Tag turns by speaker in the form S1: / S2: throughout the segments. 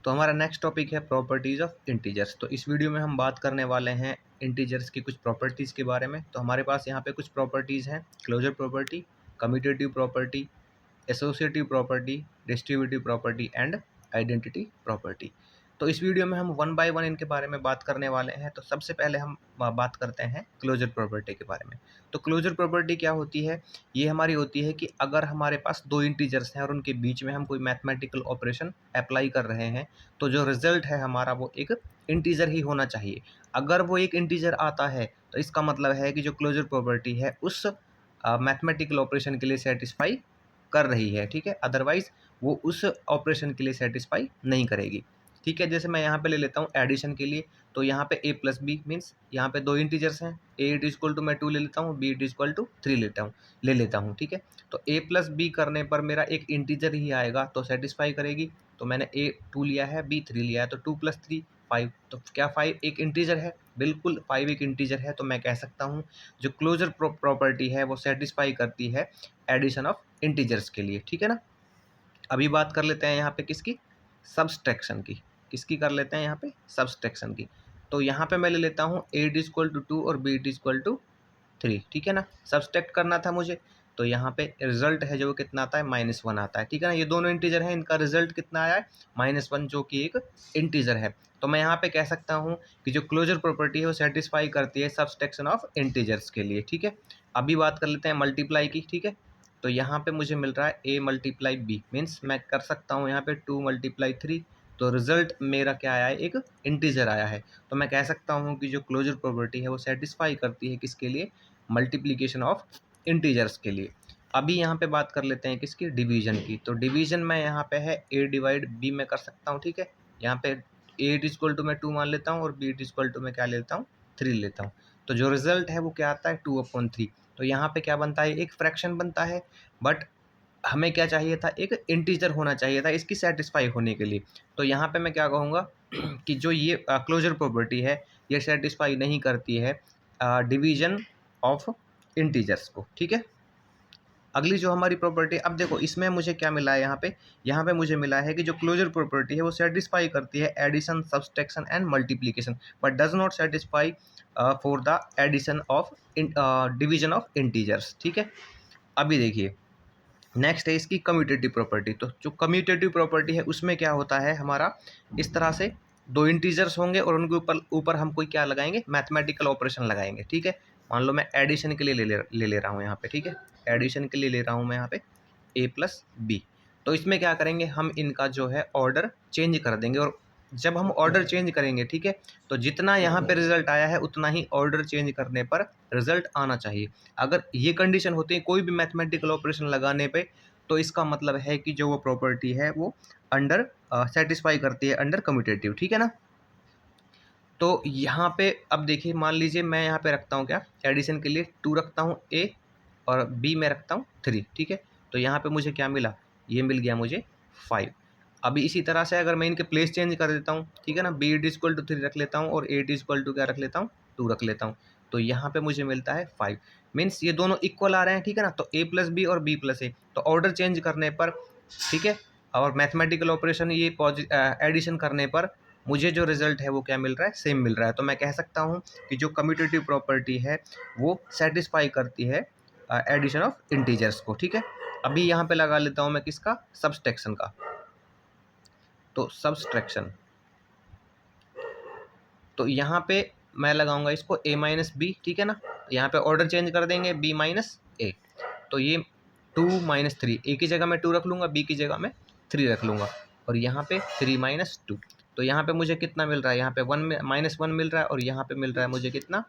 S1: तो हमारा next topic है प्रॉपर्टीज़ ऑफ इंटीजर्स। तो इस वीडियो में हम बात करने वाले हैं इंटीजर्स की कुछ प्रॉपर्टीज़ के बारे में। तो हमारे पास यहाँ पे कुछ प्रॉपर्टीज़ हैं: closure property, commutative property, associative property, distributive property and identity property. तो इस वीडियो में हम वन बाय वन इनके बारे में बात करने वाले हैं। तो सबसे पहले हम बात करते हैं क्लोजर प्रॉपर्टी के बारे में। तो क्लोजर प्रॉपर्टी क्या होती है? ये हमारी होती है कि अगर हमारे पास दो इंटीजर्स हैं और उनके बीच में हम कोई मैथमेटिकल ऑपरेशन अप्लाई कर रहे हैं, तो जो रिजल्ट है हमारा वो एक इंटीजर ही होना चाहिए। अगर वो एक इंटीजर आता है तो इसका मतलब है कि जो क्लोजर प्रॉपर्टी है उस मैथमेटिकल ऑपरेशन के लिए सेटिस्फाई कर रही है, ठीक है। अदरवाइज वो उस ऑपरेशन के लिए सेटिस्फाई नहीं करेगी, ठीक है। जैसे मैं यहाँ पे ले लेता हूँ एडिशन के लिए, तो यहाँ पे a प्लस बी मीन्स यहाँ पे दो इंटीजर्स हैं, a इट इक्वल टू मैं 2 ले लेता हूँ, b इट इक्वल टू 3 ले लेता हूँ, ठीक है। तो a प्लस बी करने पर मेरा एक इंटीजर ही आएगा तो सेटिस्फाई करेगी। तो मैंने a 2 लिया है, b 3 लिया है, तो 2 प्लस 3 5। तो क्या 5 एक इंटीजर है? बिल्कुल 5 एक इंटीजर है। तो मैं कह सकता हूँ जो क्लोजर प्रॉपर्टी है वो सेटिस्फाई करती है एडिशन ऑफ इंटीजर्स के लिए, ठीक है ना। अभी बात कर लेते हैं यहाँ पे किसकी? सब्सट्रैक्शन की। किसकी कर लेते हैं यहाँ पे? सब्सट्रैक्शन की। तो यहाँ पे मैं ले लेता हूँ a इट इक्वल टू 2 और b इट इक्वल टू 3, ठीक है ना। सब्सट्रैक्ट करना था मुझे, तो यहाँ पे रिजल्ट है जो कितना आता है? -1 आता है, ठीक है ना। ये दोनों इंटीजर हैं, इनका रिजल्ट कितना आया है? -1, जो कि एक इंटीजर है। तो मैं यहाँ पे कह सकता हूँ कि जो क्लोजर प्रॉपर्टी है वो सेटिस्फाई करती है सब्सट्रैक्शन ऑफ इंटीजर्स के लिए, ठीक है। अभी बात कर लेते हैं मल्टीप्लाई की, ठीक है। तो यहाँ पे मुझे मिल रहा है a मल्टीप्लाई बी मीन्स मैं कर सकता हूँ यहाँ पे 2 मल्टीप्लाई 3, तो रिजल्ट मेरा क्या आया है? एक इंटीजर आया है। तो मैं कह सकता हूँ कि जो क्लोजर प्रॉपर्टी है वो सेटिस्फाई करती है किसके लिए? मल्टीप्लिकेशन ऑफ इंटीजर्स के लिए। अभी यहाँ पे बात कर लेते हैं किसकी? डिवीजन की। तो डिवीजन में यहाँ पे है a डिवाइड b में कर सकता हूँ, ठीक है। यहाँ पे a इट इक्वल टू मैं 2 मान लेता हूँ और b इट इक्वल टू मैं क्या लेता हूँ? 3 लेता हूँ। तो जो रिजल्ट है वो क्या आता है? 2/3। तो यहाँ पे क्या बनता है? एक फ्रैक्शन बनता है, बट हमें क्या चाहिए था? एक इंटीजर होना चाहिए था इसकी सेटिस्फाई होने के लिए। तो यहाँ पे मैं क्या कहूँगा कि जो ये क्लोजर प्रॉपर्टी है ये सेटिस्फाई नहीं करती है डिवीजन ऑफ इंटीजर्स को, ठीक है। अगली जो हमारी प्रॉपर्टी, अब देखो इसमें मुझे क्या मिला है यहाँ पे मुझे मिला है कि जो क्लोजर प्रॉपर्टी है वो सेटिस्फाई करती है addition, subtraction and multiplication, but does not satisfy for the addition of division of integers, ठीक है। अभी देखिए नेक्स्ट है इसकी कम्यूटेटिव प्रॉपर्टी। तो जो कम्यूटेटिव प्रॉपर्टी है उसमें क्या होता है हमारा? इस तरह से दो इंटीजर्स होंगे और उनके ऊपर ऊपर हम कोई क्या लगाएंगे? मैथमेटिकल ऑपरेशन लगाएंगे, ठीक है। मान लो मैं एडिशन के लिए ले रहा हूँ यहाँ पे, ठीक है। एडिशन के लिए ले रहा हूँ मैं यहाँ पे a प्लस बी। तो इसमें क्या करेंगे? हम इनका जो है ऑर्डर चेंज कर देंगे, और जब हम ऑर्डर चेंज करेंगे, ठीक है, तो जितना यहाँ पे रिजल्ट आया है उतना ही ऑर्डर चेंज करने पर रिजल्ट आना चाहिए। अगर ये कंडीशन होती है कोई भी मैथमेटिकल ऑपरेशन लगाने पे, तो इसका मतलब है कि जो वो प्रॉपर्टी है वो अंडर सेटिस्फाई करती है अंडर कम्यूटेटिव, ठीक है ना। तो यहाँ पे अब देखिए मान लीजिए मैं यहाँ पे रखता हूँ क्या? एडिशन के लिए 2 रखता हूँ a और b में रखता हूँ 3, ठीक है। तो यहाँ पे मुझे क्या मिला? ये मिल गया मुझे 5। अभी इसी तरह से अगर मैं इनके प्लेस चेंज कर देता हूँ, ठीक है ना, b इट इक्वल टू 3 रख लेता हूँ और a इट इक्वल टू क्या रख लेता हूँ? 2 रख लेता हूँ। तो यहाँ पे मुझे मिलता है 5, मीन्स ये दोनों इक्वल आ रहे हैं, ठीक है ना। तो a प्लस बी और b प्लस ए, तो ऑर्डर चेंज करने पर, ठीक है, और मैथमेटिकल ऑपरेशन ये एडिशन करने पर मुझे जो रिजल्ट है वो क्या मिल रहा है? सेम मिल रहा है। तो मैं कह सकता हूँ कि जो कम्यूटेटिव प्रॉपर्टी है वो सेटिस्फाई करती है एडिशन ऑफ इंटीजर्स को, ठीक है। अभी यहाँ पे लगा लेता हूँ मैं किसका? सब्सट्रैक्शन का। तो सब्सट्रैक्शन, तो यहाँ पे मैं लगाऊंगा इसको a माइनस बी, ठीक है ना। यहाँ पे ऑर्डर चेंज कर देंगे b माइनस ए, तो ये 2 माइनस 3, ए की जगह मैं 2 रख लूँगा, b की जगह मैं 3 रख लूँगा, और यहाँ पे 3 माइनस 2। तो यहाँ पे मुझे कितना मिल रहा है? यहाँ पे 1 में -1 मिल रहा है, और यहाँ पे मिल रहा है मुझे कितना?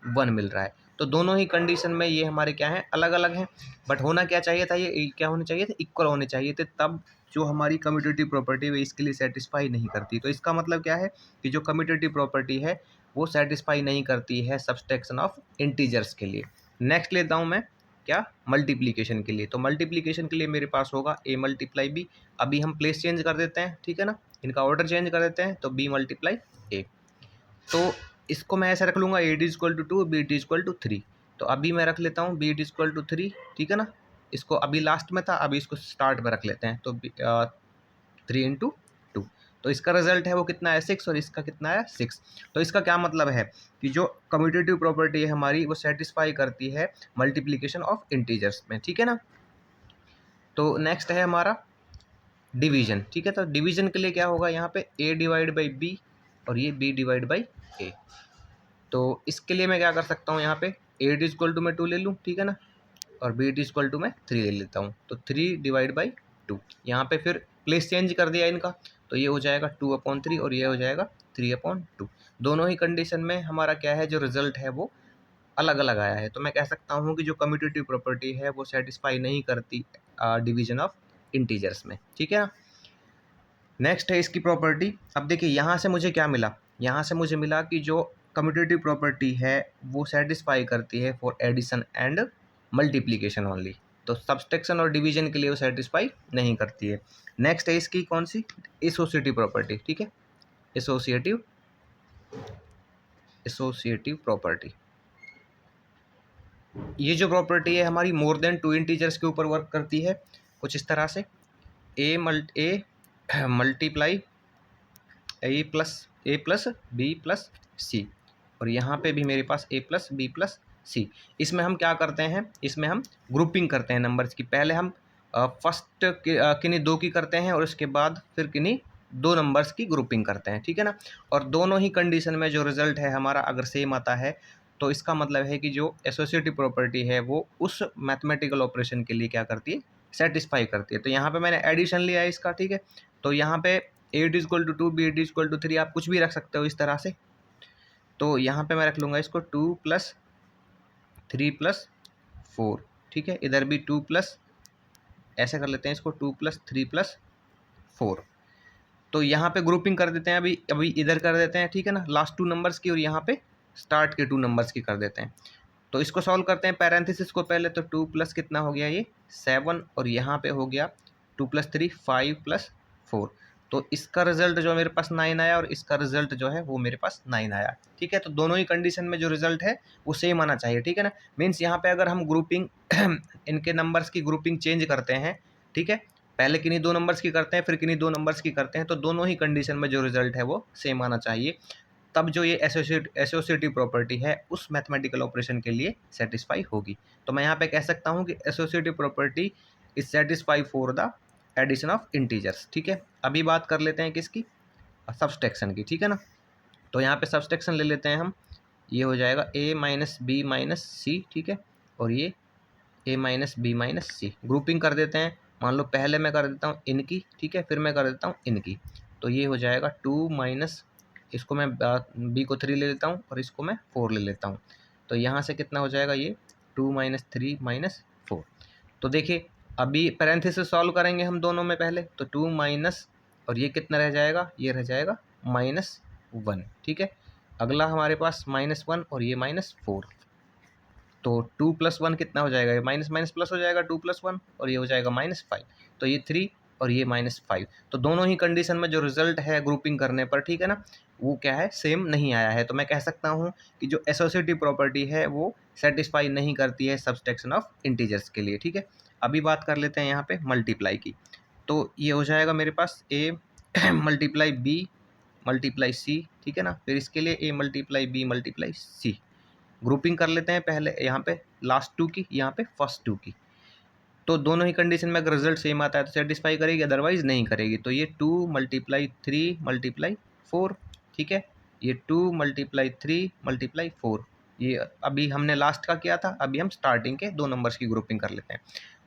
S1: 1 मिल रहा है। तो दोनों ही कंडीशन में ये हमारे क्या हैं? अलग अलग हैं, बट होना क्या चाहिए था? ये क्या होने चाहिए थे? इक्वल होने चाहिए थे, तब जो हमारी कम्यूटेटिव प्रॉपर्टी है इसके लिए सेटिस्फाई नहीं करती। तो इसका मतलब क्या है कि जो कम्यूटेटिव प्रॉपर्टी है वो सेटिस्फाई नहीं करती है सब्सट्रैक्शन ऑफ इंटीजर्स के लिए। नेक्स्ट लेता हूँ मैं क्या? मल्टीप्लिकेशन के लिए। तो मल्टीप्लिकेशन के लिए मेरे पास होगा a मल्टीप्लाई b। अभी हम प्लेस चेंज कर देते हैं, ठीक है ना, इनका ऑर्डर चेंज कर देते हैं, तो b मल्टीप्लाई a। तो इसको मैं ऐसे रख लूँगा a is equal to 2, b is equal to 3। तो अभी मैं रख लेता हूँ b इज इक्वल टू 3, ठीक है ना। इसको अभी लास्ट में था, अभी इसको स्टार्ट में रख लेते हैं। तो 3 इंटू 2, तो इसका रिजल्ट है वो कितना है 6 और इसका कितना है 6। तो इसका क्या मतलब है कि जो कम्यूटेटिव प्रॉपर्टी है हमारी वो सेटिस्फाई करती है मल्टीप्लिकेशन ऑफ इंटीजर्स में, ठीक है ना। तो नेक्स्ट है हमारा डिवीजन, ठीक है। तो डिवीजन के लिए क्या होगा, यहाँ पे a डिवाइड बाई बी और ये b डिवाइड बाई a। तो इसके लिए मैं क्या कर सकता हूँ, यहाँ पे a इज इक्वल टू मैं 2 ले लूँ, ठीक है ना, और b इज इक्वल टू मैं 3 ले लेता हूँ। तो 3 डिवाइड बाई 2, यहाँ पे फिर प्लेस चेंज कर दिया इनका, तो ये हो जाएगा 2/3 और ये हो जाएगा 3/2। दोनों ही कंडीशन में हमारा क्या है, जो रिजल्ट है वो अलग अलग आया है। तो मैं कह सकता हूँ कि जो कम्यूटेटिव प्रॉपर्टी है वो सेटिस्फाई नहीं करती डिवीजन ऑफ इंटीजर्स में, ठीक है ना। नेक्स्ट है इसकी प्रॉपर्टी। अब देखिए यहाँ से मुझे क्या मिला, यहाँ से मुझे मिला कि जो कम्यूटेटिव प्रॉपर्टी है वो सेटिस्फाई करती है for addition and multiplication only. तो सब्सट्रैक्शन और डिवीजन के लिए वो सेटिस्फाई नहीं करती है। नेक्स्ट है इसकी कौन सी, एसोसिएटिव प्रॉपर्टी, ठीक है, एसोसिएटिव प्रॉपर्टी। ये जो प्रॉपर्टी है हमारी मोर देन 2 इंटीजर्स के ऊपर वर्क करती है, कुछ इस तरह से A multiply A plus B plus सी, और यहाँ पे भी मेरे पास ए प्लस बी प्लस सी। इसमें हम क्या करते हैं, इसमें हम ग्रुपिंग करते हैं नंबर्स की। पहले हम फर्स्ट किन्हीं 2 की करते हैं और उसके बाद फिर किन्हीं 2 नंबर्स की ग्रुपिंग करते हैं, ठीक है ना। और दोनों ही कंडीशन में जो रिजल्ट है हमारा अगर सेम आता है तो इसका मतलब है कि जो एसोसिएटिव प्रॉपर्टी है वो उस मैथमेटिकल ऑपरेशन के लिए क्या करती है, सेटिस्फाई करती है। तो यहाँ पे मैंने एडिशन लिया है इसका, ठीक है। तो यहाँ पे a is equal to 2, b is equal to 3, आप कुछ भी रख सकते हो इस तरह से। तो यहाँ पे मैं रख लूँगा इसको 2 + 3 + 4, ठीक है। इधर भी 2 प्लस, ऐसे कर लेते हैं इसको 2 + 3 + 4। तो यहाँ पे ग्रुपिंग कर देते हैं, अभी इधर कर देते हैं, ठीक है ना, लास्ट 2 नंबर्स की, और यहाँ पे स्टार्ट के 2 नंबर्स की कर देते हैं। तो इसको सॉल्व करते हैं पैरेंथेसिस को पहले। तो 2 प्लस कितना हो गया ये 7, और यहाँ पे हो गया 2 + 3 5 + 4। तो इसका रिजल्ट जो मेरे पास 9 आया और इसका रिजल्ट जो है वो मेरे पास 9 आया, ठीक है। तो दोनों ही कंडीशन में जो रिजल्ट है वो सेम आना चाहिए, ठीक है ना। मीन्स यहाँ पे अगर हम ग्रुपिंग इनके नंबर्स की ग्रुपिंग चेंज करते हैं, ठीक है, पहले किन्हीं 2 नंबर्स की करते हैं फिर किन्हीं 2 नंबर्स की करते हैं, तो दोनों ही कंडीशन में जो रिजल्ट है वो सेम आना चाहिए, तब जो ये एसोसिएटिव प्रॉपर्टी है उस मैथमेटिकल ऑपरेशन के लिए सेटिस्फाई होगी। तो मैं यहाँ पे कह सकता हूँ कि associative property is satisfy for the addition of integers, ठीक है। अभी बात कर लेते हैं किसकी, सब्सट्रैक्शन की, ठीक है ना। तो यहाँ पे सब्सट्रैक्शन ले लेते हैं हम, ये हो जाएगा a - b - c, ठीक है, और ये a - b - c। ग्रुपिंग कर देते हैं, मान लो पहले मैं कर देता हूँ इनकी, ठीक है, फिर मैं कर देता हूँ इनकी। तो ये हो जाएगा 2 माइनस, इसको मैं b को 3 ले लेता हूँ और इसको मैं 4 ले लेता हूँ। तो यहाँ से कितना हो जाएगा ये 2 - 3 - 4। तो देखिए अभी पैरेंथेसिस सॉल्व करेंगे हम दोनों में पहले, तो 2 माइनस, और ये कितना रह जाएगा, ये रह जाएगा -1, ठीक है। अगला हमारे पास -1 और ये -4। तो 2 + 1 कितना हो जाएगा, ये माइनस माइनस प्लस हो जाएगा 2 + 1, और ये हो जाएगा -5। तो ये 3 और ये -5। तो दोनों ही कंडीशन में जो रिजल्ट है ग्रुपिंग करने पर, ठीक है ना, वो क्या है, सेम नहीं आया है। तो मैं कह सकता हूँ कि जो एसोसिएटिव प्रॉपर्टी है वो सेटिस्फाई नहीं करती है सब्सट्रैक्शन ऑफ इंटीजर्स के लिए, ठीक है। अभी बात कर लेते हैं यहाँ पे मल्टीप्लाई की। तो ये हो जाएगा मेरे पास a multiply b multiply c, ठीक है ना। फिर इसके लिए a multiply b multiply c। Grouping कर लेते हैं पहले यहाँ पे लास्ट 2 की, यहाँ पे फर्स्ट 2 की। तो दोनों ही कंडीशन में अगर रिजल्ट सेम आता है तो सेटिस्फाई करेगी, अदरवाइज नहीं करेगी। तो ये 2 × 3 × 4, ठीक है, ये 2 × 3 × 4। ये अभी हमने लास्ट का किया था, अभी हम स्टार्टिंग के 2 नंबर्स की ग्रुपिंग कर लेते हैं।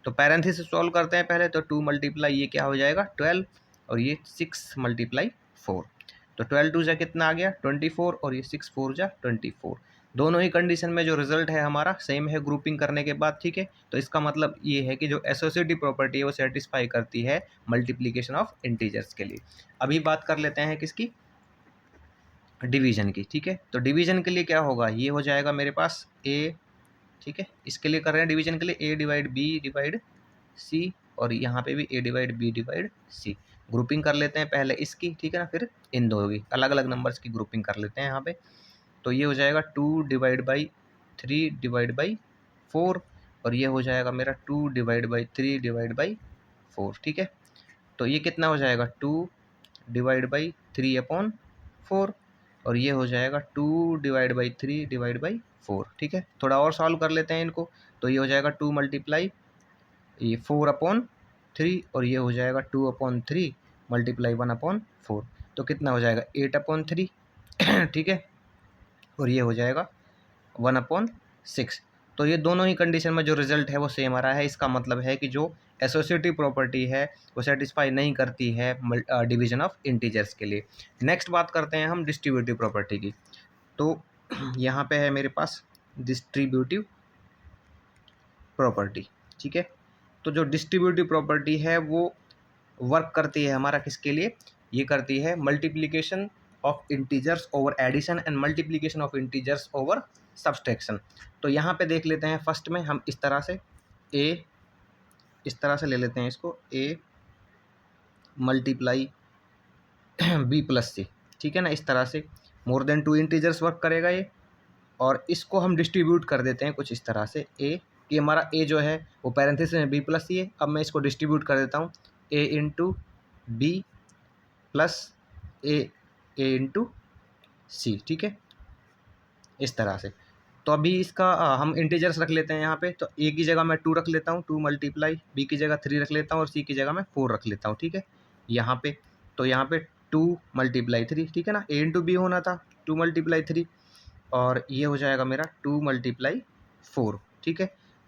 S1: तो पैरेंथेसिस सॉल्व करते हैं पहले। तो 2 मल्टीप्लाई ये क्या हो जाएगा 12, और ये 6 × 4। तो 12 2 जा कितना आ गया 24, और ये 6 4 जा 24। दोनों ही कंडीशन में जो रिजल्ट है हमारा सेम है ग्रुपिंग करने के बाद, ठीक है। तो इसका मतलब ये है कि जो एसोसिएटिव प्रॉपर्टी है वो सेटिस्फाई करती है मल्टीप्लिकेशन ऑफ इंटीजर्स के लिए। अभी बात कर लेते हैं किसकी, डिवीजन की, ठीक है। तो डिवीजन के लिए क्या होगा, ये हो जाएगा मेरे पास a, ठीक है, इसके लिए कर रहे हैं डिवीजन के लिए a divide b divide c, और यहाँ पे भी a divide b divide c। Grouping कर लेते हैं पहले इसकी, ठीक है ना, फिर इन दो की अलग अलग नंबर्स की ग्रुपिंग कर लेते हैं यहाँ पे। तो ये हो जाएगा 2 डिवाइड बाई 3 डिवाइड बाई 4, और ये हो जाएगा मेरा 2 डिवाइड बाई 3 डिवाइड बाई 4, ठीक है। तो ये कितना हो जाएगा 2 डिवाइड बाई 3/4 और ये हो जाएगा 2 डिवाइड बाई 3 डिवाइड बाई 4। ठीक है, थोड़ा और सॉल्व कर लेते हैं इनको। तो ये हो जाएगा 2 मल्टीप्लाई ये 4/3 और ये हो जाएगा 2/3 मल्टीप्लाई 1/4 तो कितना हो जाएगा 8/3। ठीक है, और ये हो जाएगा 1/6। तो ये दोनों ही कंडीशन में जो रिजल्ट है वो सेम आ रहा है। इसका मतलब है कि जो एसोसिएटिव प्रॉपर्टी है वो सेटिस्फाई नहीं करती है डिवीजन ऑफ इंटीजर्स के लिए। नेक्स्ट बात करते हैं हम डिस्ट्रीब्यूटिव प्रॉपर्टी की। तो यहाँ पे है मेरे पास डिस्ट्रीब्यूटिव प्रॉपर्टी। ठीक है, तो जो डिस्ट्रीब्यूटिव प्रॉपर्टी है वो वर्क करती है हमारा किसके लिए, ये करती है multiplication of integers over addition and multiplication of integers over subtraction. तो यहाँ पे देख लेते हैं फर्स्ट में हम इस तरह से ए, इस तरह से ले लेते हैं इसको ए मल्टीप्लाई बी प्लस सी। ठीक है ना, इस तरह से मोर देन 2 इंटीजर्स वर्क करेगा ये। और इसको हम डिस्ट्रीब्यूट कर देते हैं कुछ इस तरह से ए, कि हमारा ए जो है वो पैरेंथेसिस में बी प्लस सी है। अब मैं इसको डिस्ट्रीब्यूट कर देता हूँ ए इंटू बी प्लस ए इंटू सी। ठीक है, इस तरह से। तो अभी इसका हम इंटीजर्स रख लेते हैं यहाँ पे। तो ए की जगह मैं 2 रख लेता हूँ, 2 मल्टीप्लाई बी की जगह 3 रख लेता हूँ और सी की जगह मैं 4 रख लेता हूँ। ठीक है, यहाँ पे तो यहाँ पे 2 मल्टीप्लाई 3। ठीक है ना, ए इंटू बी होना था 2 मल्टीप्लाई 3 और ये हो जाएगा मेरा 2 मल्टीप्लाई 4। ठीक है,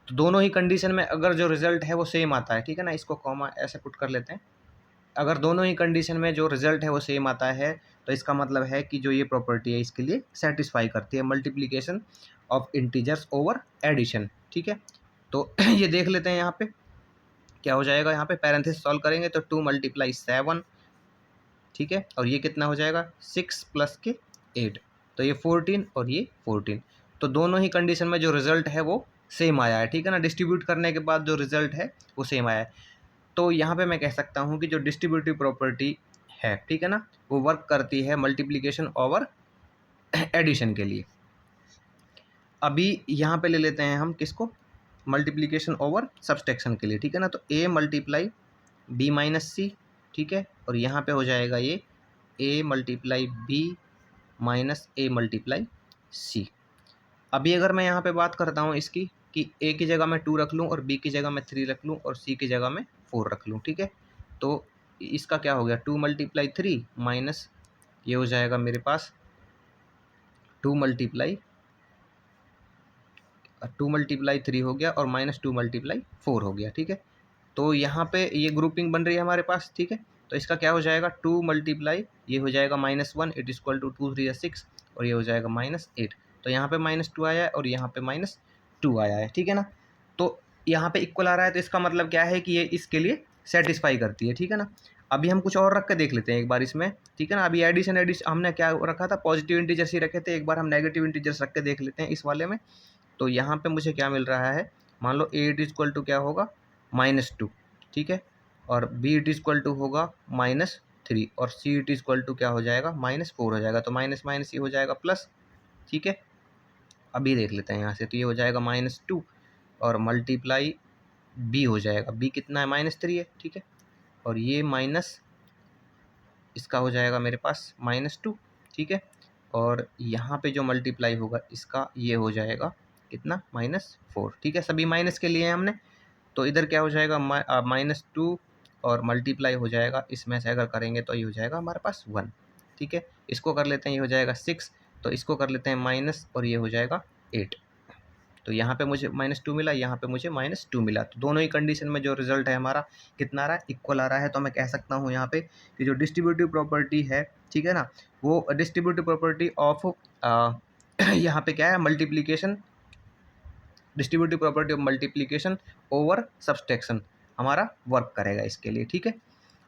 S1: तो दोनों ही कंडीशन में अगर जो रिजल्ट है वो सेम आता है, ठीक है ना, इसको कॉमा ऐसे पुट कर लेते हैं। अगर दोनों ही कंडीशन में जो रिजल्ट है वो सेम आता है तो इसका मतलब है कि जो ये प्रॉपर्टी है इसके लिए सेटिस्फाई करती है multiplication of integers over addition. ठीक है, तो ये देख लेते हैं यहाँ पे क्या हो जाएगा। यहाँ पे पैरेंथेसिस सॉल्व करेंगे तो 2 मल्टीप्लाई 7। ठीक है, और ये कितना हो जाएगा 6 प्लस के 8 तो ये 14 और ये 14। तो दोनों ही कंडीशन में जो रिजल्ट है वो सेम आया है। ठीक है ना, डिस्ट्रीब्यूट करने के बाद जो रिजल्ट है वो सेम आया है। तो यहाँ पे मैं कह सकता हूँ कि जो डिस्ट्रीब्यूटिव प्रॉपर्टी है, ठीक है ना, वो वर्क करती है मल्टीप्लिकेशन ओवर एडिशन के लिए। अभी यहाँ पे ले लेते हैं हम किसको, मल्टीप्लिकेशन ओवर सब्सट्रैक्शन के लिए। ठीक है ना, तो ए मल्टीप्लाई बी माइनस सी। ठीक है, और यहाँ पे हो जाएगा ये A multiply B minus A multiply C. अभी अगर मैं यहाँ पे बात करता हूँ इसकी कि ए की जगह मैं 2 रख लूँ और बी की जगह मैं 3 रख लूँ और सी की जगह मैं 4 रख लूँ। ठीक है, तो इसका क्या हो गया 2 मल्टीप्लाई 3 माइनस ये हो जाएगा मेरे पास 2 मल्टीप्लाई 3 हो गया और माइनस 2 मल्टीप्लाई 4 हो गया। ठीक है, तो यहाँ पे ये ग्रुपिंग बन रही है हमारे पास। ठीक है, तो इसका क्या हो जाएगा 2 मल्टीप्लाई ये हो जाएगा -1 इट इक्वल टू 2 3 6 और ये हो जाएगा -8। तो यहाँ पे -2 आया है और यहाँ पे -2 आया है। ठीक है ना, तो यहाँ पे इक्वल आ रहा है तो इसका मतलब क्या है कि ये इसके लिए सेटिस्फाई करती है। ठीक है ना, अभी हम कुछ और रख के देख लेते हैं एक बार इसमें। ठीक है ना, अभी एडिशन हमने क्या रखा था, पॉजिटिव इंटीजर्स ही रखे थे। एक बार हम नेगेटिव इंटीजर्स रख के देख लेते हैं इस वाले में। तो यहाँ पे मुझे क्या मिल रहा है, मान लो ए इट इक्वल टू क्या होगा -2। ठीक है, और बी इट इक्वल टू होगा -3 और सी इट इक्वल टू क्या हो जाएगा -4 हो जाएगा। तो माइनस माइनस ये हो जाएगा प्लस। ठीक है, अभी देख लेते हैं यहाँ से। तो ये हो जाएगा -2 और मल्टीप्लाई बी हो जाएगा, बी कितना है -3 है। ठीक है, और ये माइनस इसका हो जाएगा मेरे पास -2। ठीक है, और यहाँ पे जो मल्टीप्लाई होगा इसका ये हो जाएगा कितना -4। ठीक है, सभी माइनस के लिए हमने। तो इधर क्या हो जाएगा -2 और मल्टीप्लाई हो जाएगा इसमें से अगर करेंगे तो ये हो जाएगा हमारे पास 1। ठीक है, इसको कर लेते हैं, ये हो जाएगा 6। तो इसको कर लेते हैं माइनस और ये हो जाएगा 8। तो यहाँ पे मुझे -2 मिला, यहाँ पे मुझे -2 मिला। तो दोनों ही कंडीशन में जो रिजल्ट है हमारा कितना आ रहा है, इक्वल आ रहा है। तो मैं कह सकता हूँ यहाँ पे कि जो डिस्ट्रीब्यूटिव प्रॉपर्टी है, ठीक है ना, वो डिस्ट्रीब्यूटिव प्रॉपर्टी ऑफ यहाँ पे क्या है multiplication, distributive property of multiplication over subtraction हमारा वर्क करेगा इसके लिए। ठीक है,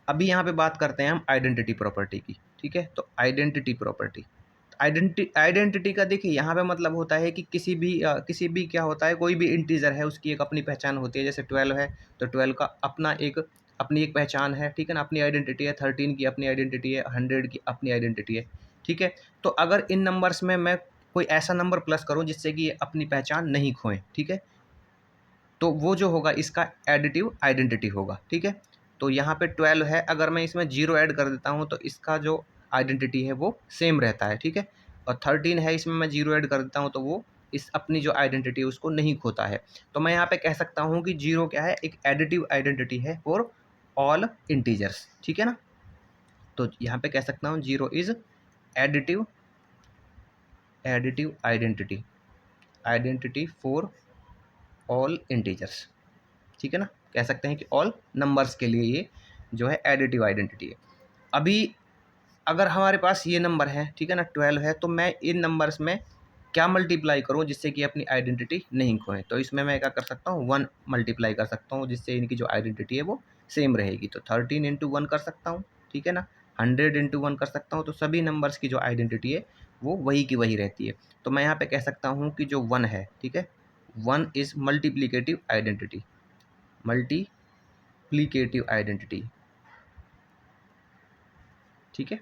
S1: अभी यहाँ पे बात करते हैं हम आइडेंटिटी प्रॉपर्टी की। ठीक है, तो आइडेंटिटी प्रॉपर्टी, आइडेंटिटी का देखिए यहाँ पे मतलब होता है कि किसी भी क्या होता है, कोई भी इंटीजर है उसकी एक अपनी पहचान होती है। जैसे 12 है तो 12 का अपनी एक पहचान है। ठीक है ना, अपनी आइडेंटिटी है। 13 की अपनी आइडेंटिटी है। 100 की अपनी आइडेंटिटी है। ठीक है, तो अगर इन नंबर्स में मैं कोई ऐसा नंबर प्लस करूं जिससे कि ये अपनी पहचान नहीं खोएं, ठीक है, तो वो जो होगा इसका एडिटिव आइडेंटिटी होगा। ठीक है, तो यहाँ पे 12 है, अगर मैं इसमें 0 ऐड कर देता हूँ तो इसका जो आइडेंटिटी है वो सेम रहता है, ठीक है। और 13 है, इसमें मैं 0 ऐड कर देता हूँ तो वो इस अपनी जो आइडेंटिटी है उसको नहीं खोता है। तो मैं यहाँ पे कह सकता हूँ कि 0 क्या है, एक एडिटिव आइडेंटिटी है फॉर ऑल इंटीजर्स, ठीक है ना। तो यहाँ पे कह सकता हूँ 0 is additive identity for all integers, ठीक है ना। कह सकते हैं कि ऑल नंबर्स के लिए ये जो है एडिटिव आइडेंटिटी है। अभी अगर हमारे पास ये नंबर है, ठीक है ना, 12 है, तो मैं इन नंबर्स में क्या मल्टीप्लाई करूं जिससे कि अपनी आइडेंटिटी नहीं खोए। तो इसमें मैं क्या कर सकता हूं, 1 मल्टीप्लाई कर सकता हूं जिससे इनकी जो आइडेंटिटी है वो सेम रहेगी। तो 13 इंटू 1 कर सकता हूं, ठीक है ना, 100 इंटू 1 कर सकता हूं। तो सभी नंबर्स की जो आइडेंटिटी है वो वही की वही रहती है। तो मैं यहाँ पे कह सकता हूँ कि जो 1 है, ठीक है, 1 इज मल्टीप्लीकेटिव आइडेंटिटी, ठीक है।